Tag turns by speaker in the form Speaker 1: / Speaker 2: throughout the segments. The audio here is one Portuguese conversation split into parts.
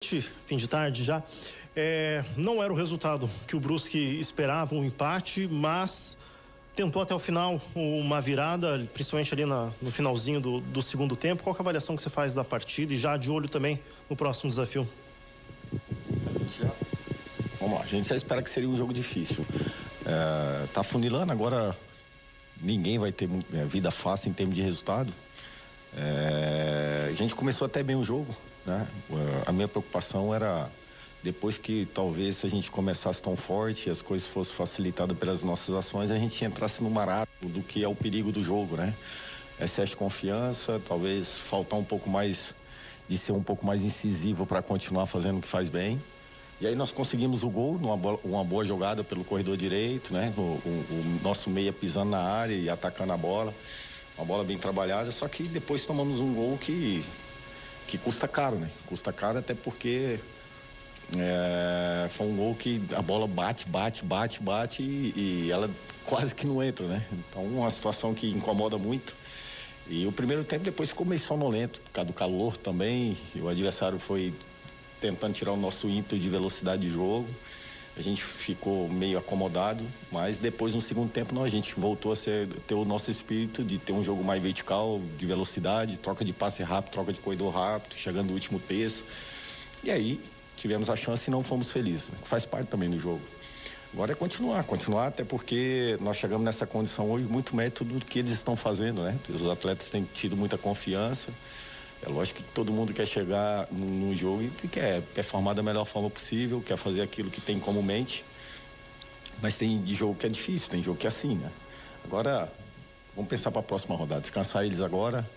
Speaker 1: Fim de tarde já. Não era o resultado que o Brusque esperava, um empate, mas tentou até o final uma virada, principalmente ali no finalzinho do segundo tempo. Qual que é a avaliação que você faz da partida e já de olho também no próximo desafio?
Speaker 2: Vamos lá, a gente já espera que seria um jogo difícil. Tá funilando agora, ninguém vai ter vida fácil em termos de resultado. A gente começou até bem o jogo, né? A minha preocupação era depois que talvez se a gente começasse tão forte, as coisas fossem facilitadas pelas nossas ações, a gente entrasse no marasmo do que é o perigo do jogo, né? Excesso de confiança, talvez faltar um pouco mais de ser um pouco mais incisivo para continuar fazendo o que faz bem. E aí nós conseguimos o gol, uma boa jogada pelo corredor direito, né? O nosso meia pisando na área e atacando a bola. Uma bola bem trabalhada, só que depois tomamos um gol que custa caro, né? Custa caro até porque foi um gol que a bola bate e ela quase que não entra, né? Então, uma situação que incomoda muito. E o primeiro tempo depois ficou meio sonolento, por causa do calor também, e o adversário foi tentando tirar o nosso ímpeto de velocidade de jogo. A gente ficou meio acomodado, mas depois no segundo tempo não, a gente voltou a ter o nosso espírito de ter um jogo mais vertical, de velocidade, troca de passe rápido, troca de corredor rápido, chegando no último terço. E aí tivemos a chance e não fomos felizes, né? Faz parte também do jogo. Agora é continuar, até porque nós chegamos nessa condição hoje muito mérito do que eles estão fazendo, né? Os atletas têm tido muita confiança. É lógico que todo mundo quer chegar no jogo e quer performar da melhor forma possível, quer fazer aquilo que tem como mente. Mas tem de jogo que é difícil, tem jogo que é assim, né? Agora, vamos pensar para a próxima rodada. Descansar eles agora,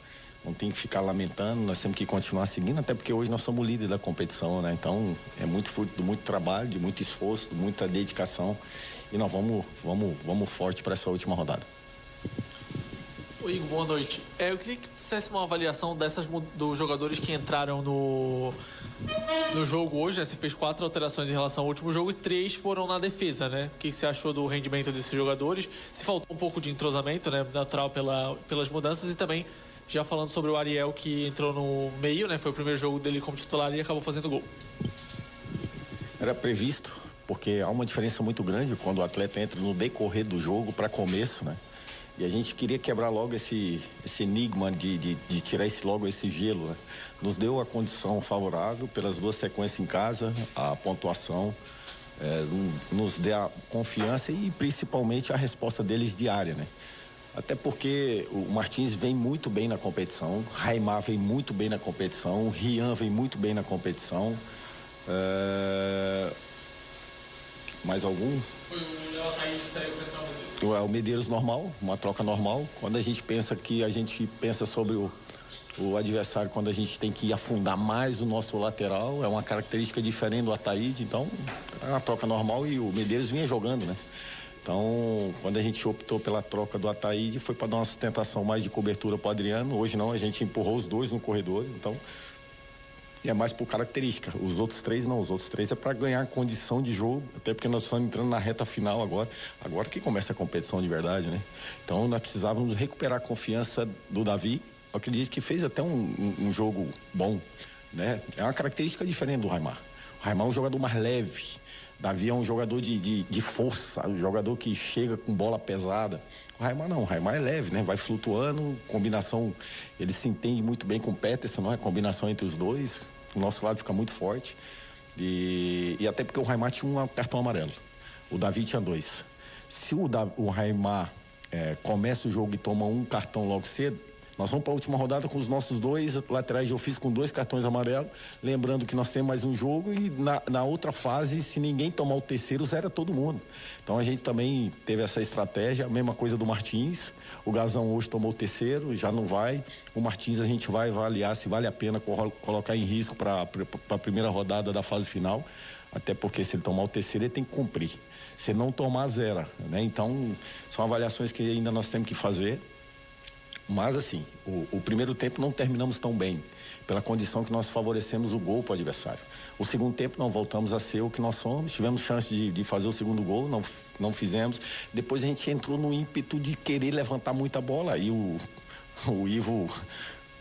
Speaker 2: não tem que ficar lamentando, nós temos que continuar seguindo, até porque hoje nós somos líderes da competição, né? Então, é muito fruto de muito trabalho, de muito esforço, de muita dedicação. E nós vamos forte para essa última rodada.
Speaker 3: Oi, Igor, boa noite. Eu queria que fizesse uma avaliação dos jogadores que entraram no jogo hoje, né? Você fez 4 alterações em relação ao último jogo e 3 foram na defesa, né? O que você achou do rendimento desses jogadores? Se faltou um pouco de entrosamento, né? Natural pelas mudanças, e também já falando sobre o Ariel, que entrou no meio, né? Foi o primeiro jogo dele como titular e acabou fazendo gol.
Speaker 2: Era previsto, porque há uma diferença muito grande quando o atleta entra no decorrer do jogo para começo, né? E a gente queria quebrar logo esse enigma de tirar logo esse gelo, né? Nos deu a condição favorável pelas 2 sequências em casa, a pontuação, nos deu a confiança e principalmente a resposta deles diária, né? Até porque o Martins vem muito bem na competição, Raimar vem muito bem na competição, Rian vem muito bem na competição. Mais algum?
Speaker 3: Foi o Léo Ataíde que saiu para entrar o Medeiros.
Speaker 2: O Medeiros normal, uma troca normal. Quando a gente pensa sobre o adversário, quando a gente tem que afundar mais o nosso lateral, é uma característica diferente do Ataíde, então é uma troca normal e o Medeiros vinha jogando, né? Então, quando a gente optou pela troca do Ataíde, foi para dar uma sustentação mais de cobertura para o Adriano. Hoje não, a gente empurrou os dois no corredor, então é mais por característica. Os outros 3 não, os outros 3 é para ganhar condição de jogo, até porque nós estamos entrando na reta final agora que começa a competição de verdade, né? Então nós precisávamos recuperar a confiança do Davi. Eu acredito que fez até um jogo bom, né? É uma característica diferente do Raimar. O Raimar é um jogador mais leve, Davi é um jogador de força, um jogador que chega com bola pesada. O Raimar não, o Raimar é leve, né? Vai flutuando, combinação, ele se entende muito bem com o Peterson, não é? Combinação entre os dois, o nosso lado fica muito forte. E até porque o Raimar tinha um cartão amarelo, o Davi tinha 2. Se o Raimar começa o jogo e toma um cartão logo cedo, nós vamos para a última rodada com os nossos 2 laterais de ofício com 2 cartões amarelos, lembrando que nós temos mais um jogo e na outra fase, se ninguém tomar o terceiro, zera todo mundo. Então a gente também teve essa estratégia, a mesma coisa do Martins. O Gazão hoje tomou o terceiro, já não vai. O Martins a gente vai avaliar se vale a pena colocar em risco para a primeira rodada da fase final, até porque se ele tomar o terceiro, ele tem que cumprir. Se não tomar, zera, né? Então são avaliações que ainda nós temos que fazer. Mas assim, o primeiro tempo não terminamos tão bem, pela condição que nós favorecemos o gol para o adversário. O segundo tempo não voltamos a ser o que nós somos, tivemos chance de fazer o segundo gol, não fizemos. Depois a gente entrou no ímpeto de querer levantar muita bola, e o Ivo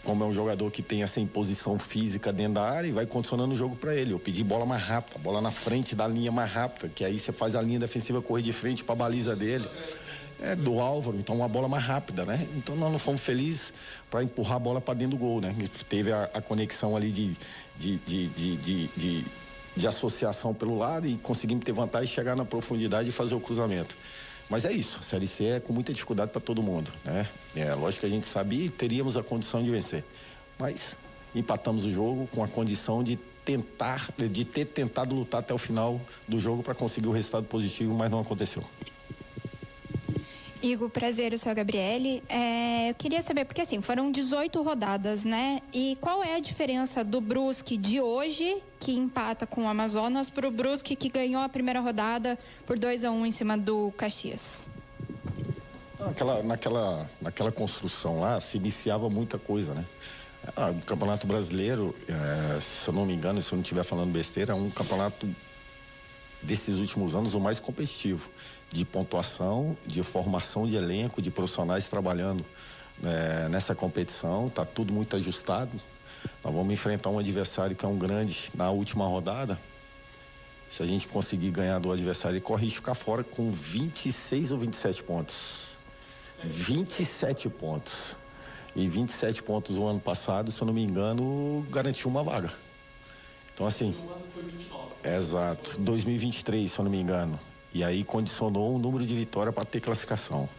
Speaker 2: como é um jogador que tem essa imposição física dentro da área, e vai condicionando o jogo para ele. Eu pedi bola mais rápida, bola na frente da linha mais rápida, que aí você faz a linha defensiva correr de frente para a baliza dele. Do Álvaro, então uma bola mais rápida, né? Então nós não fomos felizes para empurrar a bola para dentro do gol, né? Teve a conexão ali de associação pelo lado e conseguimos ter vantagem, chegar na profundidade e fazer o cruzamento. Mas é isso, a Série C é com muita dificuldade para todo mundo, né? Lógico que a gente sabia e teríamos a condição de vencer, mas empatamos o jogo com a condição de ter tentado lutar até o final do jogo para conseguir o resultado positivo, mas não aconteceu.
Speaker 4: Igor, prazer, eu sou a Gabriele. Eu queria saber, porque assim, foram 18 rodadas, né? E qual é a diferença do Brusque de hoje, que empata com o Amazonas, para o Brusque que ganhou a primeira rodada por 2-1 em cima do Caxias?
Speaker 2: Naquela construção lá, se iniciava muita coisa, né? O Campeonato Brasileiro, se eu não me engano, se eu não estiver falando besteira, é um campeonato desses últimos anos o mais competitivo, de pontuação, de formação de elenco, de profissionais trabalhando nessa competição. Tá tudo muito ajustado. Nós vamos enfrentar um adversário que é um grande na última rodada. Se a gente conseguir ganhar do adversário, ele corre risco de ficar fora com 26 ou 27 pontos. 27 pontos. E 27 pontos o ano passado, se eu não me engano, garantiu uma vaga. Então, assim...
Speaker 3: Foi 29.
Speaker 2: Exato. 2023, se eu não me engano. E aí condicionou o número de vitórias para ter classificação.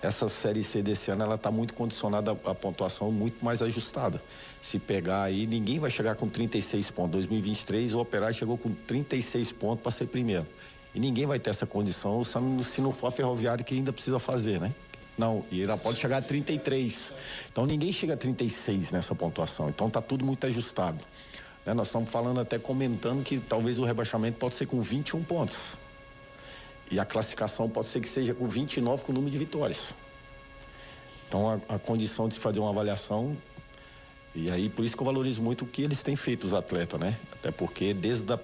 Speaker 2: Essa Série C desse ano, ela está muito condicionada à pontuação, muito mais ajustada. Se pegar aí, ninguém vai chegar com 36 pontos. 2023, o Operário chegou com 36 pontos para ser primeiro. E ninguém vai ter essa condição se não for a Ferroviária, que ainda precisa fazer, né? Não, e ela pode chegar a 33. Então ninguém chega a 36 nessa pontuação. Então tá tudo muito ajustado. Nós estamos falando, até comentando, que talvez o rebaixamento pode ser com 21 pontos. E a classificação pode ser que seja com 29 com o número de vitórias. Então a condição de se fazer uma avaliação, e aí por isso que eu valorizo muito o que eles têm feito, os atletas, né? Até porque desde a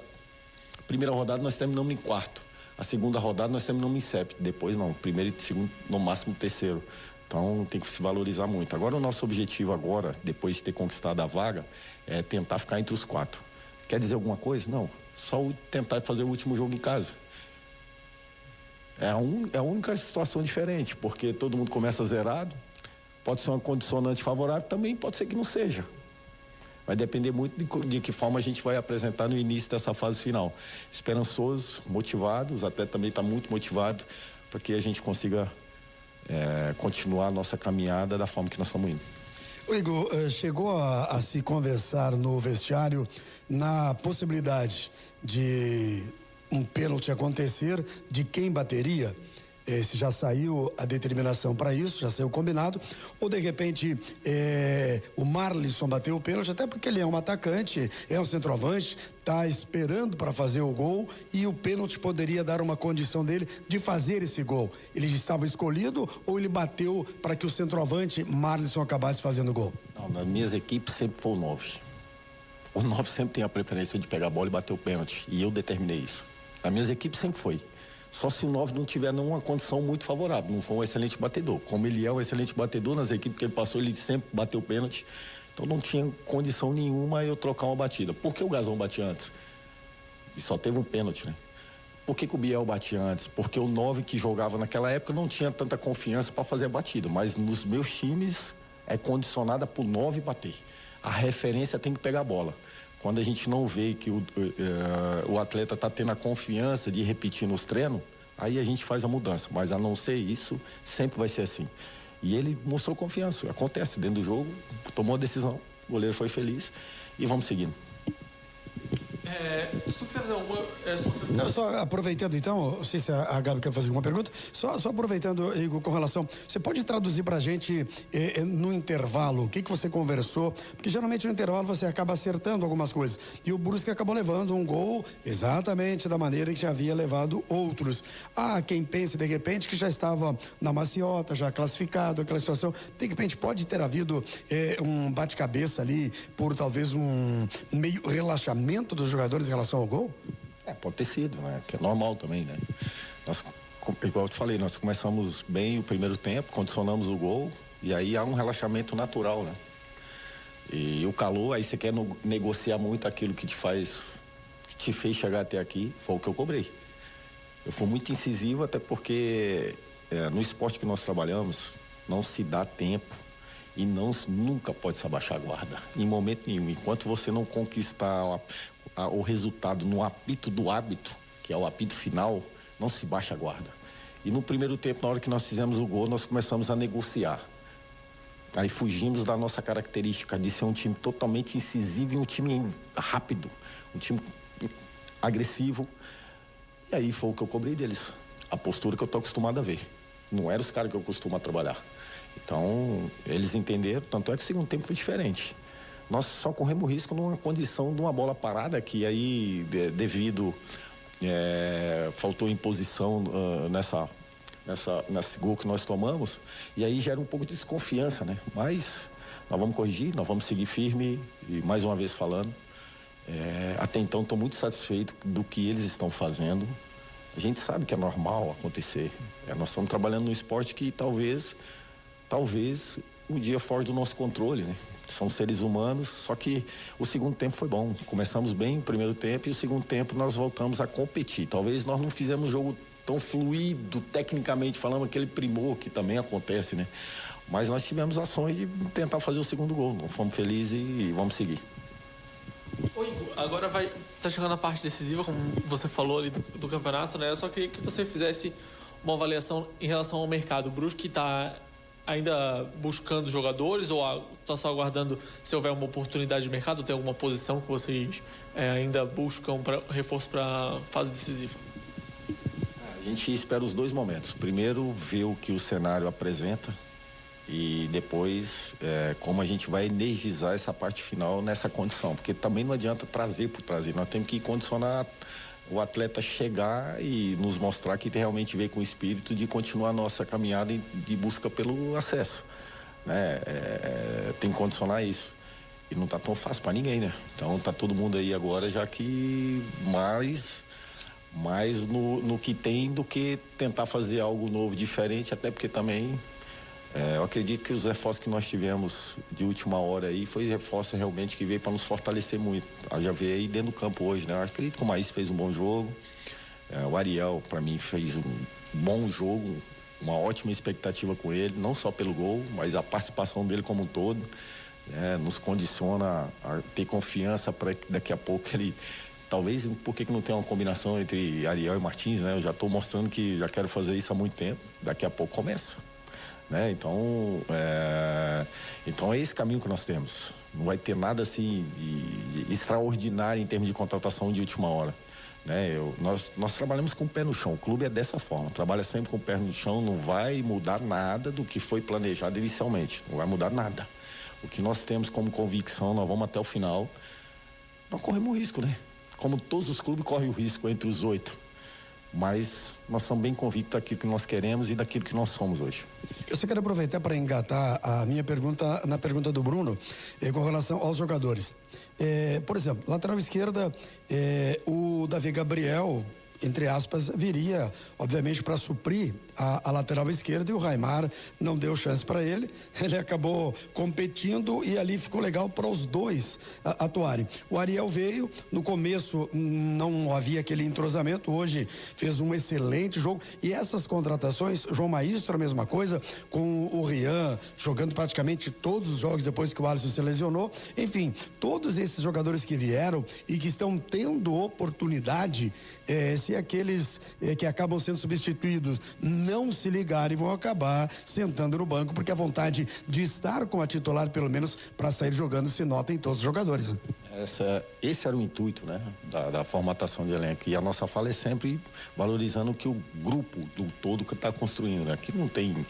Speaker 2: primeira rodada nós terminamos em quarto. A segunda rodada nós terminamos em sétimo. Depois não, primeiro e segundo, no máximo terceiro. Então tem que se valorizar muito. Agora o nosso objetivo agora, depois de ter conquistado a vaga, é tentar ficar entre os 4. Quer dizer alguma coisa? Não. Só tentar fazer o último jogo em casa. É a única situação diferente, porque todo mundo começa zerado. Pode ser uma condicionante favorável, também pode ser que não seja. Vai depender muito de que forma a gente vai apresentar no início dessa fase final. Esperançosos, motivados, até também está muito motivado para que a gente consiga continuar a nossa caminhada da forma que nós estamos indo.
Speaker 5: O Igor, chegou a se conversar no vestiário na possibilidade de um pênalti acontecer, de quem bateria? Se já saiu a determinação para isso, já saiu combinado, ou de repente o Marlisson bateu o pênalti, até porque ele é um atacante, é um centroavante, está esperando para fazer o gol, e o pênalti poderia dar uma condição dele de fazer esse gol. Ele estava escolhido ou ele bateu para que o centroavante Marlisson acabasse fazendo o gol?
Speaker 2: Não, nas minhas equipes sempre foi o 9. O 9 sempre tem a preferência de pegar a bola e bater o pênalti, e eu determinei isso. Nas minhas equipes sempre foi. Só se o 9 não tiver nenhuma condição muito favorável, não for um excelente batedor. Como ele é um excelente batedor, nas equipes que ele passou, ele sempre bateu pênalti. Então não tinha condição nenhuma eu trocar uma batida. Por que o Gazão batia antes? E só teve um pênalti, né? Por que o Biel batia antes? Porque o 9 que jogava naquela época não tinha tanta confiança para fazer a batida. Mas nos meus times é condicionada por 9 bater. A referência tem que pegar a bola. Quando a gente não vê que o atleta está tendo a confiança de repetir nos treinos, aí a gente faz a mudança. Mas a não ser isso, sempre vai ser assim. E ele mostrou confiança. Acontece dentro do jogo, tomou a decisão, o goleiro foi feliz e vamos seguindo.
Speaker 3: Só que você fazer uma...
Speaker 5: Não, só aproveitando então, não sei se a Gabi quer fazer alguma pergunta, só aproveitando, Igor, com relação, você pode traduzir pra gente no intervalo, o que você conversou, porque geralmente no intervalo você acaba acertando algumas coisas, e o Brusque acabou levando um gol exatamente da maneira que já havia levado outros. Há quem pense de repente que já estava na maciota, já classificado, aquela situação, de repente pode ter havido um bate-cabeça ali, por talvez um meio relaxamento dos jogadores em relação ao gol?
Speaker 2: Pode ter sido, né? Que é normal também, né? Nós, igual eu te falei, nós começamos bem o primeiro tempo, condicionamos o gol, e aí há um relaxamento natural, né? E o calor, aí você quer negociar muito aquilo que te fez chegar até aqui, foi o que eu cobrei. Eu fui muito incisivo, até porque no esporte que nós trabalhamos, não se dá tempo e nunca pode se abaixar a guarda, em momento nenhum. Enquanto você não conquistar o resultado no apito do árbitro, que é o apito final, não se baixa a guarda. E no primeiro tempo, na hora que nós fizemos o gol, nós começamos a negociar. Aí fugimos da nossa característica de ser um time totalmente incisivo e um time rápido, um time agressivo. E aí foi o que eu cobrei deles, a postura que eu tô acostumado a ver. Não eram os caras que eu costumo trabalhar. Então, eles entenderam, tanto é que o segundo tempo foi diferente. Nós só corremos risco numa condição de uma bola parada, que aí, devido, faltou imposição nesse gol que nós tomamos, e aí gera um pouco de desconfiança, né? Mas nós vamos corrigir, nós vamos seguir firme, e mais uma vez falando, até então estou muito satisfeito do que eles estão fazendo. A gente sabe que é normal acontecer. Nós estamos trabalhando num esporte que talvez um dia foge do nosso controle, né? São seres humanos, só que o segundo tempo foi bom. Começamos bem o primeiro tempo e o segundo tempo nós voltamos a competir. Talvez nós não fizemos um jogo tão fluido, tecnicamente falando, aquele primor que também acontece, né? Mas nós tivemos ações de tentar fazer o segundo gol. Nós fomos felizes e vamos seguir.
Speaker 3: Ô Igor, agora tá chegando a parte decisiva, como você falou ali do campeonato, né? Eu só queria que você fizesse uma avaliação em relação ao mercado. O Brusque está ainda buscando jogadores ou está só aguardando se houver uma oportunidade de mercado? Tem alguma posição que vocês ainda buscam reforço para fase decisiva?
Speaker 2: A gente espera os dois momentos. Primeiro, ver o que o cenário apresenta e depois como a gente vai energizar essa parte final nessa condição, porque também não adianta trazer por trazer, nós temos que condicionar o atleta chegar e nos mostrar que realmente veio com o espírito de continuar a nossa caminhada de busca pelo acesso, né? Tem que condicionar isso e não tá tão fácil para ninguém, né? Então tá todo mundo aí agora já que mais no que tem do que tentar fazer algo novo, diferente, até porque também eu acredito que os reforços que nós tivemos de última hora aí foi reforço realmente que veio para nos fortalecer muito. Já veio aí dentro do campo hoje, né? Eu acredito que o Maíz fez um bom jogo, o Ariel para mim fez um bom jogo, uma ótima expectativa com ele, não só pelo gol, mas a participação dele como um todo, nos condiciona a ter confiança para daqui a pouco ele... Talvez, por que não tem uma combinação entre Ariel e Martins, né? Eu já estou mostrando que já quero fazer isso há muito tempo, daqui a pouco começa. Né? Então é esse caminho que nós temos. Não vai ter nada assim de extraordinário em termos de contratação de última hora, né? Nós trabalhamos com o pé no chão. O clube é dessa forma, trabalha sempre com o pé no chão. Não vai mudar nada do que foi planejado inicialmente, não vai mudar nada. O que nós temos como convicção, nós vamos até o final. Nós corremos risco, né? Como todos os clubes correm o risco entre os 8. Mas nós somos bem convictos daquilo que nós queremos e daquilo que nós somos hoje.
Speaker 5: Eu só quero aproveitar para engatar a minha pergunta na pergunta do Bruno com relação aos jogadores. Por exemplo, lateral esquerda, o Davi Gabriel, entre aspas, viria, obviamente, para suprir a lateral esquerda, e o Raimar não deu chance para ele. Ele acabou competindo e ali ficou legal para os dois atuarem. O Ariel veio, no começo não havia aquele entrosamento, hoje fez um excelente jogo. E essas contratações, João Maístro, a mesma coisa, com o Rian jogando praticamente todos os jogos depois que o Alisson se lesionou. Enfim, todos esses jogadores que vieram e que estão tendo oportunidade, se aqueles que acabam sendo substituídos não se ligarem, vão acabar sentando no banco, porque a vontade de estar com a titular, pelo menos para sair jogando, se nota em todos os jogadores.
Speaker 2: Esse era o intuito, né, da formatação de elenco, e a nossa fala é sempre valorizando o que o grupo do todo que está construindo, né? Aqui não tem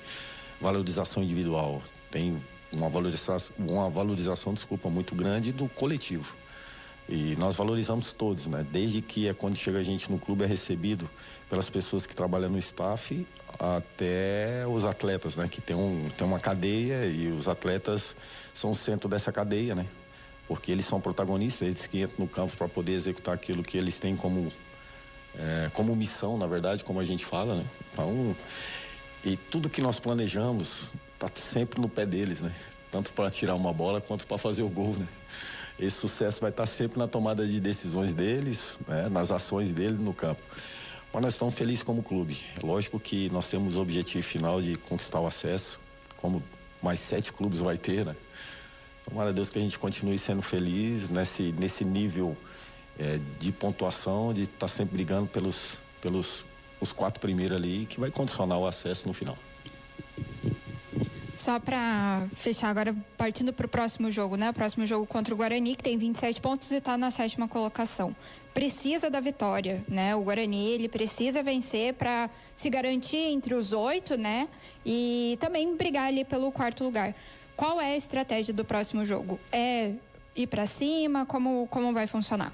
Speaker 2: valorização individual, tem uma valorização, muito grande do coletivo. E nós valorizamos todos, né? Desde que quando chega a gente no clube é recebido pelas pessoas que trabalham no staff até os atletas, né? Que tem uma cadeia e os atletas são o centro dessa cadeia, né? Porque eles são protagonistas, eles que entram no campo para poder executar aquilo que eles têm como missão, na verdade, como a gente fala, né? Então, e tudo que nós planejamos tá sempre no pé deles, né? tanto para tirar uma bola quanto para fazer o gol, né? Esse sucesso vai estar sempre na tomada de decisões deles, né? Nas ações deles no campo. Mas nós estamos felizes como clube. É lógico que nós temos o objetivo final de conquistar o acesso, como mais 7 clubes vai ter, né? Tomara a Deus que a gente continue sendo feliz nesse nível de pontuação, de estar sempre brigando pelos os 4 primeiros ali, que vai condicionar o acesso no final.
Speaker 4: Só para fechar agora, partindo para o próximo jogo, né? O próximo jogo contra o Guarani, que tem 27 pontos e está na 7ª colocação. Precisa da vitória, né? O Guarani, ele precisa vencer para se garantir entre os 8, né? E também brigar ali pelo 4º lugar. Qual é a estratégia do próximo jogo? É ir para cima? Como vai funcionar?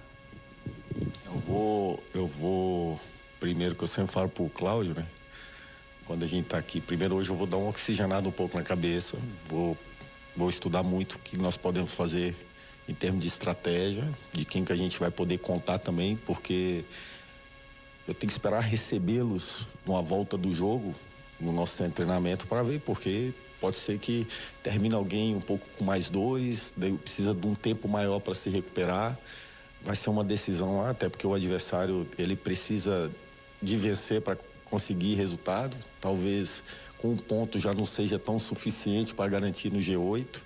Speaker 2: Eu vou primeiro, que eu sempre falo pro Cláudio, né? Quando a gente tá aqui, primeiro hoje eu vou dar uma oxigenada um pouco na cabeça, vou estudar muito o que nós podemos fazer em termos de estratégia, de quem que a gente vai poder contar também, porque eu tenho que esperar recebê-los numa volta do jogo, no nosso centro de treinamento, para ver, porque pode ser que termine alguém um pouco com mais dores, daí precisa de um tempo maior para se recuperar. Vai ser uma decisão lá, até porque o adversário, ele precisa de vencer para conseguir resultado. Talvez com um ponto já não seja tão suficiente para garantir no G8.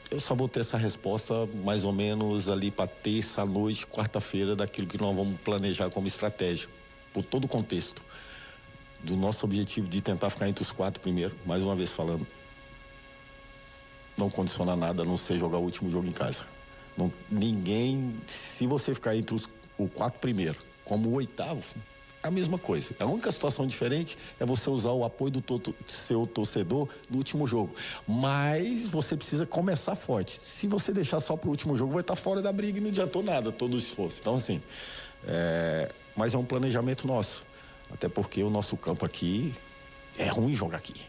Speaker 2: Eu só vou ter essa resposta mais ou menos ali para terça, noite, quarta-feira, daquilo que nós vamos planejar como estratégia, por todo o contexto do nosso objetivo de tentar ficar entre os 4 primeiro, mais uma vez falando, não condiciona nada, a não ser jogar o último jogo em casa. Não, ninguém, se você ficar entre o 4 primeiro, como o 8º, a mesma coisa. A única situação diferente é você usar o apoio do seu torcedor no último jogo. Mas você precisa começar forte. Se você deixar só pro último jogo, vai estar fora da briga e não adiantou nada, todo o esforço. Então, assim, mas é um planejamento nosso. Até porque o nosso campo aqui é ruim jogar aqui.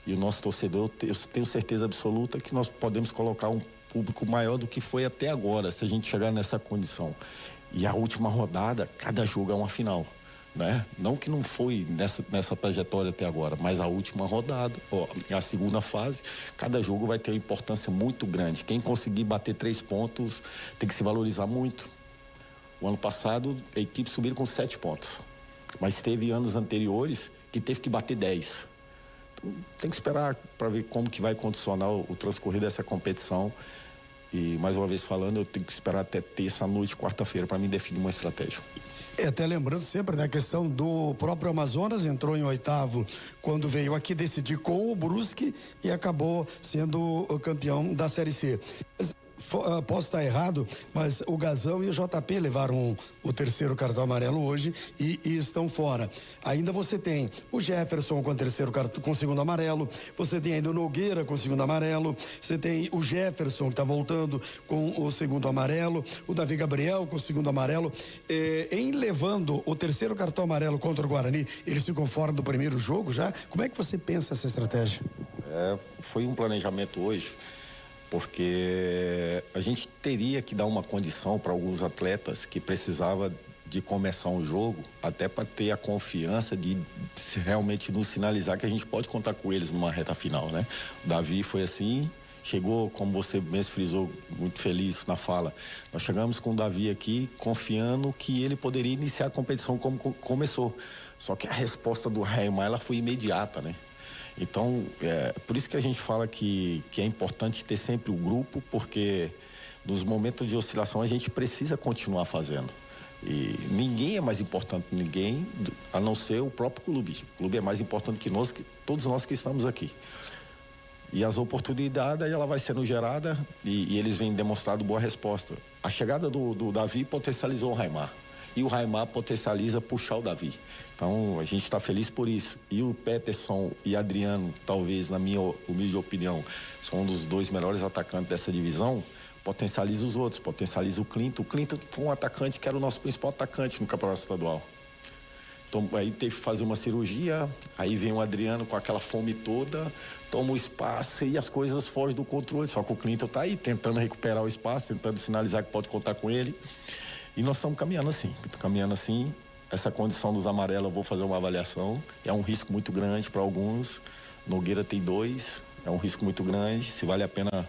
Speaker 2: E o nosso torcedor, eu tenho certeza absoluta que nós podemos colocar um público maior do que foi até agora, se a gente chegar nessa condição. E a última rodada, cada jogo é uma final, né? Não que não foi nessa trajetória até agora, mas a última rodada, a segunda fase, cada jogo vai ter uma importância muito grande. Quem conseguir bater 3 pontos tem que se valorizar muito. O ano passado, a equipe subiu com 7 pontos, mas teve anos anteriores que teve que bater 10. Então, tem que esperar para ver como que vai condicionar o transcorrer dessa competição. E, mais uma vez falando, eu tenho que esperar até terça, noite, quarta-feira para me definir uma estratégia.
Speaker 5: Até lembrando sempre da questão do próprio Amazonas, entrou em 8º quando veio aqui decidir com o Brusque e acabou sendo o campeão da Série C. Posso estar errado, mas o Gazão e o JP levaram o 3º cartão amarelo hoje e estão fora. Ainda você tem o Jefferson com o 3º cartão, com o 2º amarelo, você tem ainda o Nogueira com o 2º amarelo, você tem o Jefferson que está voltando com o 2º amarelo, o Davi Gabriel com o 2º amarelo. Em levando o 3º cartão amarelo contra o Guarani, eles ficam fora do primeiro jogo já? Como é que você pensa essa estratégia?
Speaker 2: Foi um planejamento hoje, porque a gente teria que dar uma condição para alguns atletas que precisava de começar um jogo, até para ter a confiança de realmente nos sinalizar que a gente pode contar com eles numa reta final, né? O Davi foi assim, chegou, como você mesmo frisou, muito feliz na fala. Nós chegamos com o Davi aqui confiando que ele poderia iniciar a competição como começou. Só que a resposta do Raimar, ela foi imediata, né? Então, por isso que a gente fala que é importante ter sempre o grupo, porque nos momentos de oscilação a gente precisa continuar fazendo. E ninguém é mais importante que ninguém, a não ser o próprio clube. O clube é mais importante que nós, que todos nós que estamos aqui. E as oportunidades, ela vai sendo gerada e eles vêm demonstrando boa resposta. A chegada do Davi potencializou o Raimar. E o Raimar potencializa puxar o Davi. Então, a gente está feliz por isso. E o Peterson e Adriano, talvez, na minha humilde opinião, são um dos 2 melhores atacantes dessa divisão, potencializa os outros, potencializa o Clinton. O Clinton foi um atacante que era o nosso principal atacante no Campeonato Estadual. Então, aí teve que fazer uma cirurgia, aí vem o Adriano com aquela fome toda, toma o espaço e as coisas fogem do controle. Só que o Clinton está aí tentando recuperar o espaço, tentando sinalizar que pode contar com ele. E nós estamos caminhando assim. Essa condição dos amarelos, eu vou fazer uma avaliação. É um risco muito grande para alguns. Nogueira tem 2. é um risco muito grande, se vale a pena.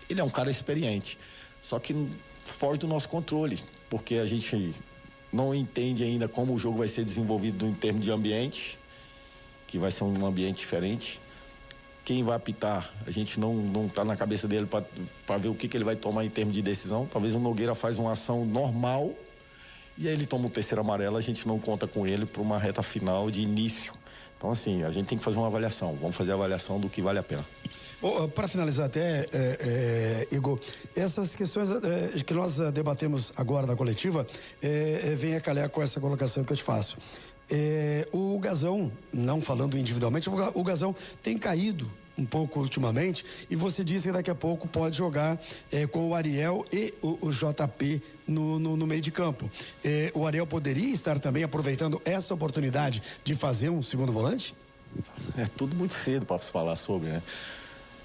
Speaker 2: Ele é um cara experiente, só que foge do nosso controle, porque a gente não entende ainda como o jogo vai ser desenvolvido em termos de ambiente, que vai ser um ambiente diferente. Quem vai apitar, a gente não está na cabeça dele para ver o que ele vai tomar em termos de decisão. Talvez o Nogueira faz uma ação normal e aí ele toma o terceiro amarelo, a gente não conta com ele para uma reta final de início. Então, assim, a gente tem que fazer uma avaliação. Vamos fazer a avaliação do que vale a pena.
Speaker 5: Para finalizar até, Igor, essas questões que nós debatemos agora na coletiva, vem a calhar com essa colocação que eu te faço. O Gazão, não falando individualmente, o Gazão tem caído um pouco ultimamente e você disse que daqui a pouco pode jogar com o Ariel e o JP no meio de campo. O Ariel poderia estar também aproveitando essa oportunidade de fazer um segundo volante?
Speaker 2: É tudo muito cedo para se falar sobre, né?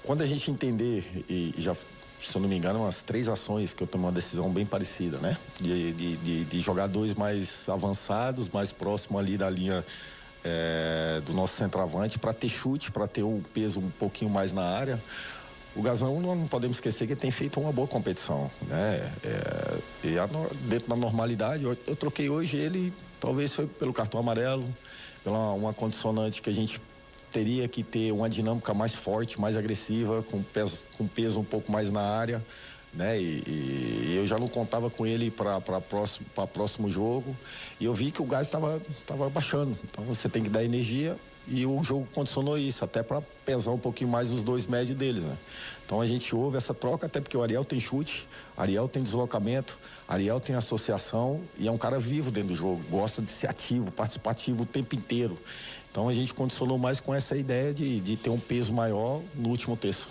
Speaker 2: Quando a gente entender, e já, se eu não me engano, umas 3 ações que eu tomei uma decisão bem parecida, né? De jogar 2 mais avançados, mais próximo ali da linha do nosso centroavante, para ter chute, para ter um peso um pouquinho mais na área. O Gazão, não podemos esquecer que ele tem feito uma boa competição, né? Dentro da normalidade, eu troquei hoje ele, talvez foi pelo cartão amarelo, pela uma condicionante que a gente teria que ter uma dinâmica mais forte, mais agressiva, com peso um pouco mais na área, né? E eu já não contava com ele para próximo jogo, e eu vi que o gás estava baixando. Então você tem que dar energia, e o jogo condicionou isso, até para pesar um pouquinho mais os 2 médios deles, né? Então a gente houve essa troca, até porque o Ariel tem chute, Ariel tem deslocamento, Ariel tem associação e é um cara vivo dentro do jogo, gosta de ser ativo, participativo o tempo inteiro. Então a gente condicionou mais com essa ideia de ter um peso maior no último terço.